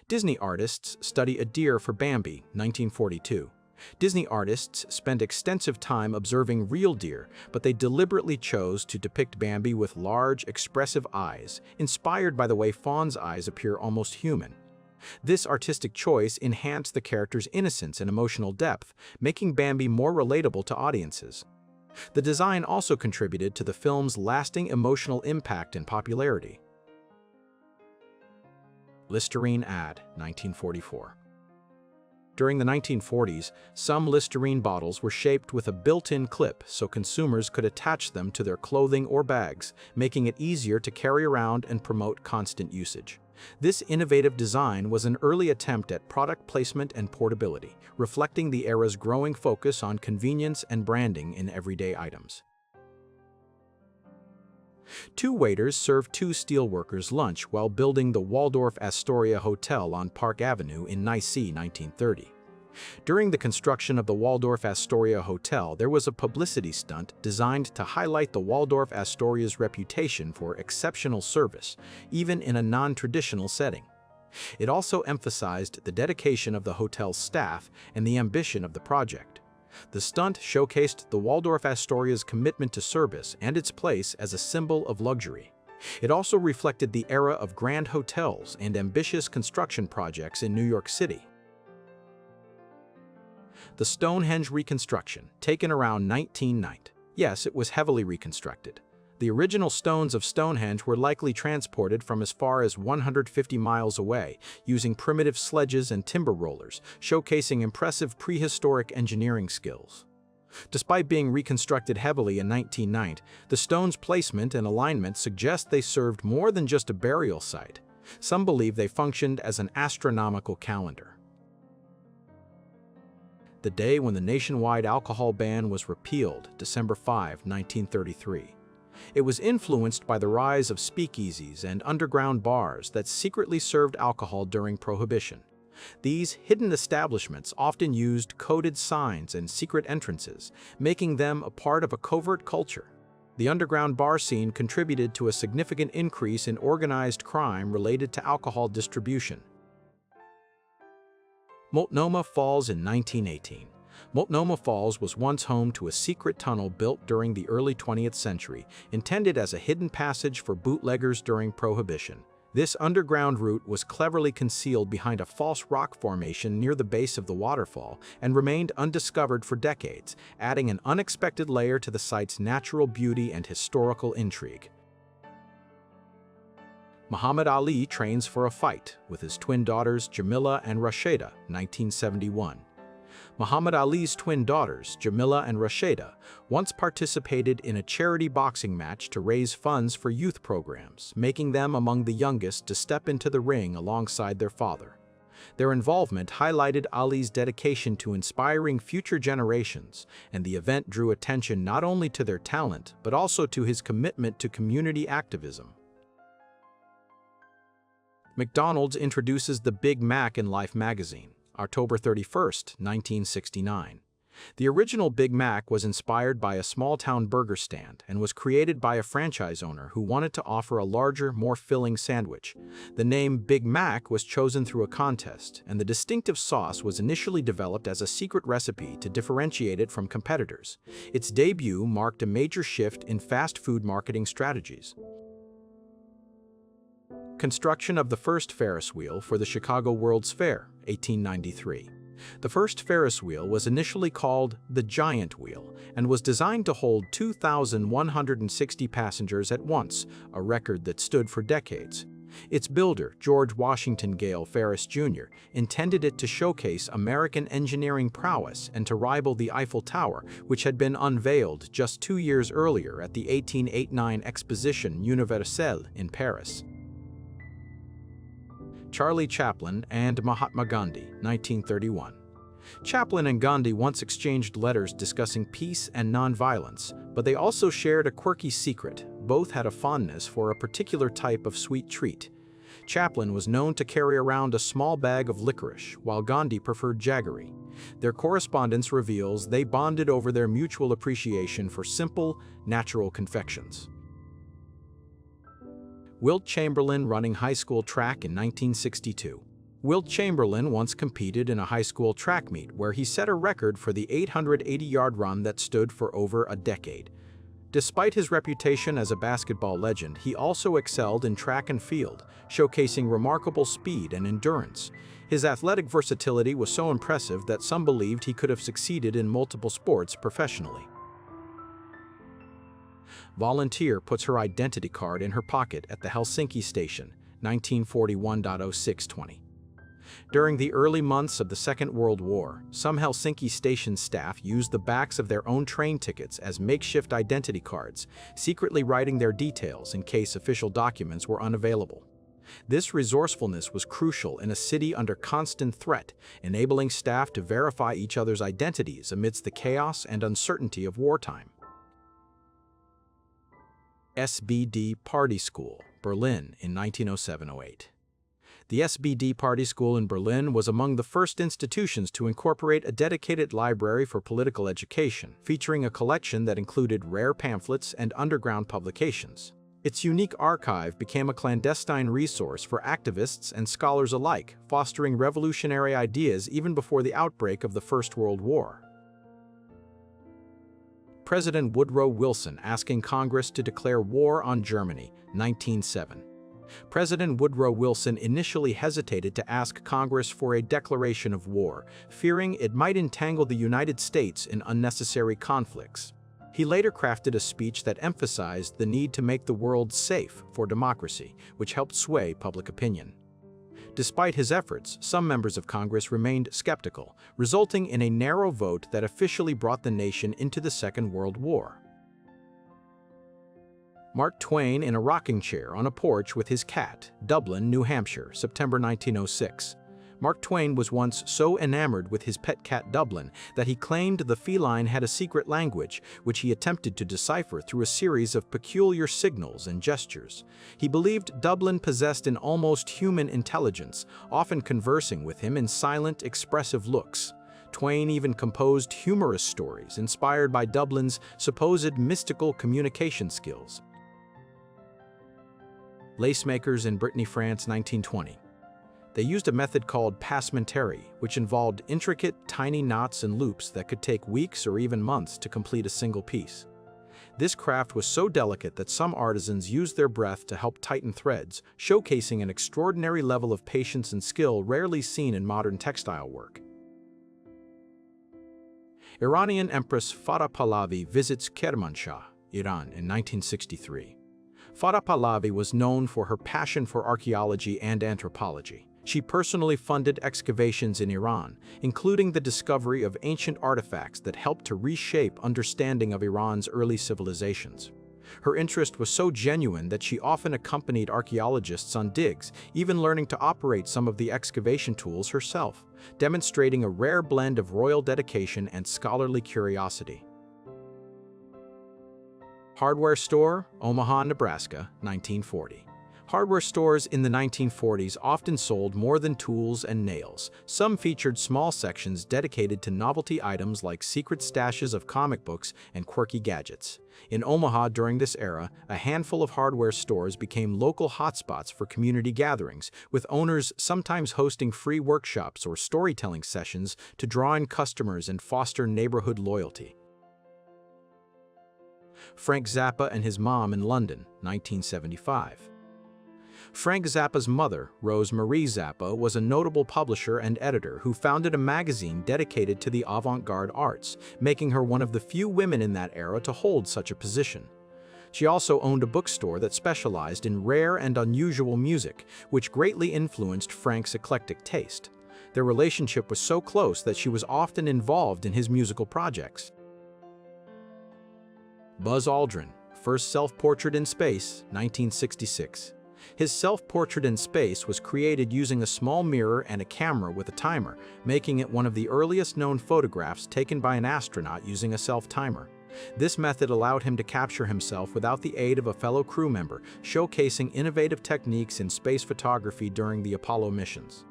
Disney artists study a deer for Bambi, 1942. Disney artists spent extensive time observing real deer, but they deliberately chose to depict Bambi with large, expressive eyes, inspired by the way fawn's eyes appear almost human. This artistic choice enhanced the character's innocence and emotional depth, making Bambi more relatable to audiences. The design also contributed to the film's lasting emotional impact and popularity. Listerine ad, 1944. During the 1940s, some Listerine bottles were shaped with a built-in clip so consumers could attach them to their clothing or bags, making it easier to carry around and promote constant usage. This innovative design was an early attempt at product placement and portability, reflecting the era's growing focus on convenience and branding in everyday items. Two waiters served two steelworkers lunch while building the Waldorf-Astoria Hotel on Park Avenue in Nice, 1930. During the construction of the Waldorf-Astoria Hotel, there was a publicity stunt designed to highlight the Waldorf-Astoria's reputation for exceptional service, even in a non-traditional setting. It also emphasized the dedication of the hotel's staff and the ambition of the project. The stunt showcased the Waldorf-Astoria's commitment to service and its place as a symbol of luxury. It also reflected the era of grand hotels and ambitious construction projects in New York City. The Stonehenge reconstruction, taken around 1990. Yes, it was heavily reconstructed. The original stones of Stonehenge were likely transported from as far as 150 miles away, using primitive sledges and timber rollers, showcasing impressive prehistoric engineering skills. Despite being reconstructed heavily in 1990, the stones' placement and alignment suggest they served more than just a burial site. Some believe they functioned as an astronomical calendar. The day when the nationwide alcohol ban was repealed, December 5, 1933. It was influenced by the rise of speakeasies and underground bars that secretly served alcohol during Prohibition. These hidden establishments often used coded signs and secret entrances, making them a part of a covert culture. The underground bar scene contributed to a significant increase in organized crime related to alcohol distribution. Multnomah Falls in 1918. Multnomah Falls was once home to a secret tunnel built during the early 20th century, intended as a hidden passage for bootleggers during Prohibition. This underground route was cleverly concealed behind a false rock formation near the base of the waterfall and remained undiscovered for decades, adding an unexpected layer to the site's natural beauty and historical intrigue. Muhammad Ali trains for a fight with his twin daughters Jamila and Rashida, 1971. Muhammad Ali's twin daughters, Jamila and Rashida, once participated in a charity boxing match to raise funds for youth programs, making them among the youngest to step into the ring alongside their father. Their involvement highlighted Ali's dedication to inspiring future generations, and the event drew attention not only to their talent, but also to his commitment to community activism. McDonald's introduces the Big Mac in Life magazine, October 31, 1969. The original Big Mac was inspired by a small-town burger stand and was created by a franchise owner who wanted to offer a larger, more filling sandwich. The name Big Mac was chosen through a contest, and the distinctive sauce was initially developed as a secret recipe to differentiate it from competitors. Its debut marked a major shift in fast food marketing strategies. Construction of the first Ferris wheel for the Chicago World's Fair, 1893. The first Ferris wheel was initially called the Giant Wheel and was designed to hold 2,160 passengers at once, a record that stood for decades. Its builder, George Washington Gale Ferris Jr., intended it to showcase American engineering prowess and to rival the Eiffel Tower, which had been unveiled just 2 years earlier at the 1889 Exposition Universelle in Paris. Charlie Chaplin and Mahatma Gandhi, 1931. Chaplin and Gandhi once exchanged letters discussing peace and nonviolence, but they also shared a quirky secret. Both had a fondness for a particular type of sweet treat. Chaplin was known to carry around a small bag of licorice, while Gandhi preferred jaggery. Their correspondence reveals they bonded over their mutual appreciation for simple, natural confections. Wilt Chamberlain running high school track in 1962. Wilt Chamberlain once competed in a high school track meet where he set a record for the 880-yard run that stood for over a decade. Despite his reputation as a basketball legend, he also excelled in track and field, showcasing remarkable speed and endurance. His athletic versatility was so impressive that some believed he could have succeeded in multiple sports professionally. Volunteer puts her identity card in her pocket at the Helsinki station, 1941-06-20. During the early months of the Second World War, some Helsinki station staff used the backs of their own train tickets as makeshift identity cards, secretly writing their details in case official documents were unavailable. This resourcefulness was crucial in a city under constant threat, enabling staff to verify each other's identities amidst the chaos and uncertainty of wartime. SBD Party School, Berlin in 1907-08. The SBD Party School in Berlin was among the first institutions to incorporate a dedicated library for political education, featuring a collection that included rare pamphlets and underground publications. Its unique archive became a clandestine resource for activists and scholars alike, fostering revolutionary ideas even before the outbreak of the First World War. President Woodrow Wilson asking Congress to declare war on Germany, 1907. President Woodrow Wilson initially hesitated to ask Congress for a declaration of war, fearing it might entangle the United States in unnecessary conflicts. He later crafted a speech that emphasized the need to make the world safe for democracy, which helped sway public opinion. Despite his efforts, some members of Congress remained skeptical, resulting in a narrow vote that officially brought the nation into the Second World War. Mark Twain in a rocking chair on a porch with his cat, Dublin, New Hampshire, September 1906. Mark Twain was once so enamored with his pet cat Dublin that he claimed the feline had a secret language, which he attempted to decipher through a series of peculiar signals and gestures. He believed Dublin possessed an almost human intelligence, often conversing with him in silent, expressive looks. Twain even composed humorous stories inspired by Dublin's supposed mystical communication skills. Lacemakers in Brittany, France, 1920. They used a method called passementerie, which involved intricate, tiny knots and loops that could take weeks or even months to complete a single piece. This craft was so delicate that some artisans used their breath to help tighten threads, showcasing an extraordinary level of patience and skill rarely seen in modern textile work. Iranian Empress Fateh Pahlavi visits Kermanshah, Iran, in 1963. Fateh Pahlavi was known for her passion for archaeology and anthropology. She personally funded excavations in Iran, including the discovery of ancient artifacts that helped to reshape understanding of Iran's early civilizations. Her interest was so genuine that she often accompanied archaeologists on digs, even learning to operate some of the excavation tools herself, demonstrating a rare blend of royal dedication and scholarly curiosity. Hardware store, Omaha, Nebraska, 1940. Hardware stores in the 1940s often sold more than tools and nails. Some featured small sections dedicated to novelty items like secret stashes of comic books and quirky gadgets. In Omaha during this era, a handful of hardware stores became local hotspots for community gatherings, with owners sometimes hosting free workshops or storytelling sessions to draw in customers and foster neighborhood loyalty. Frank Zappa and his mom in London, 1975. Frank Zappa's mother, Rose Marie Zappa, was a notable publisher and editor who founded a magazine dedicated to the avant-garde arts, making her one of the few women in that era to hold such a position. She also owned a bookstore that specialized in rare and unusual music, which greatly influenced Frank's eclectic taste. Their relationship was so close that she was often involved in his musical projects. Buzz Aldrin, first self-portrait in space, 1966. His self-portrait in space was created using a small mirror and a camera with a timer, making it one of the earliest known photographs taken by an astronaut using a self-timer. This method allowed him to capture himself without the aid of a fellow crew member, showcasing innovative techniques in space photography during the Apollo missions.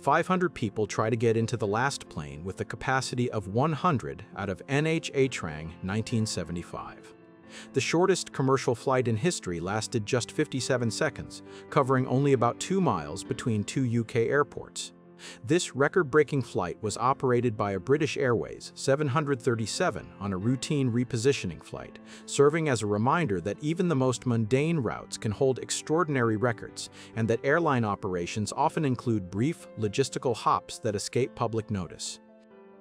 500 people try to get into the last plane with the capacity of 100 out of NH Atrang, 1975. The shortest commercial flight in history lasted just 57 seconds, covering only about 2 miles between two UK airports. This record-breaking flight was operated by a British Airways 737 on a routine repositioning flight, serving as a reminder that even the most mundane routes can hold extraordinary records, and that airline operations often include brief, logistical hops that escape public notice.